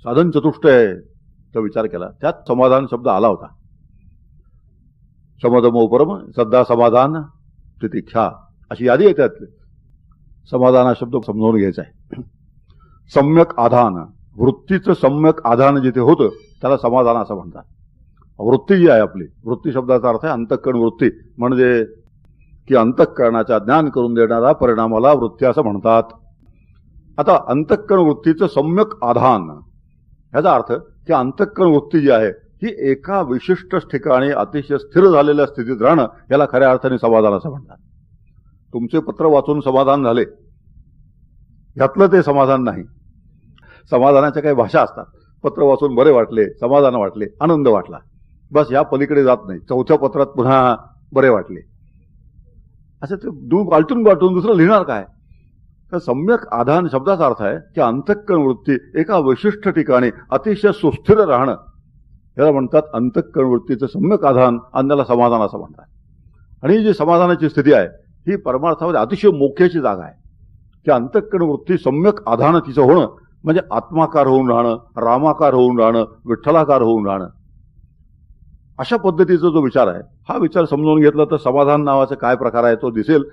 साधन चतुष्टयचा विचार केला, त्यात समाधान शब्द आला होता. समदमो परम सद्दा समाधान तितिक्षा अशी यादी आहे त्यात. समाधान हा शब्द समजावून घ्यायचा आहे. सम्यक आधान, वृत्तीचं सम्यक आधान जिथे होतं त्याला समाधान असं म्हणतात. वृत्ती जी आहे आपली, वृत्ती शब्दाचा अर्थ आहे अंतःकरण वृत्ती, म्हणजे की अंतःकरणाचा ज्ञान करून देणारा परिणामाला वृत्ती असं म्हणतात. आता अंतःकरण वृत्तीचं सम्यक आधान ह्याचा अर्थ की अंतःकरण वृत्ती जी आहे ही एका विशिष्ट ठिकाणी अतिशय स्थिर झालेल्या स्थितीत राहणं याला खऱ्या अर्थाने समाधान असं म्हणतात. तुमचे पत्र वाचून समाधान झाले यातलं ते समाधान नाही. समाधानाच्या काही भाषा असतात. पत्र वाचून बरे वाटले, समाधान वाटले, आनंद वाटला, बस या पलीकडे जात नाही. चौथ्या पत्रात पुन्हा बरे वाटले, असं ते पालटून दुसरं लिहिणार काय. तर सम्यक आधान शब्दाचा अर्थ आहे की अंतःकरण वृत्ती एका विशिष्ट ठिकाणी अतिशय सुस्थिर राहणं याला म्हणतात अंतःकरण वृत्तीचं सम्यक आधान, अन्याला समाधान असं म्हणतात. आणि ही जी समाधानाची स्थिती आहे ही परमार्थामध्ये अतिशय मोक्याची जागा आहे. की अंतःकरण वृत्ती सम्यक आधान तिचं होणं म्हणजे आत्माकार होऊन राहणं, रामाकार होऊन राहणं, विठ्ठलाकार होऊन राहणं. अशा पद्धतीचा जो विचार आहे हा विचार समजून घेतला तर समाधान नावाचा काय प्रकार आहे तो दिसेल.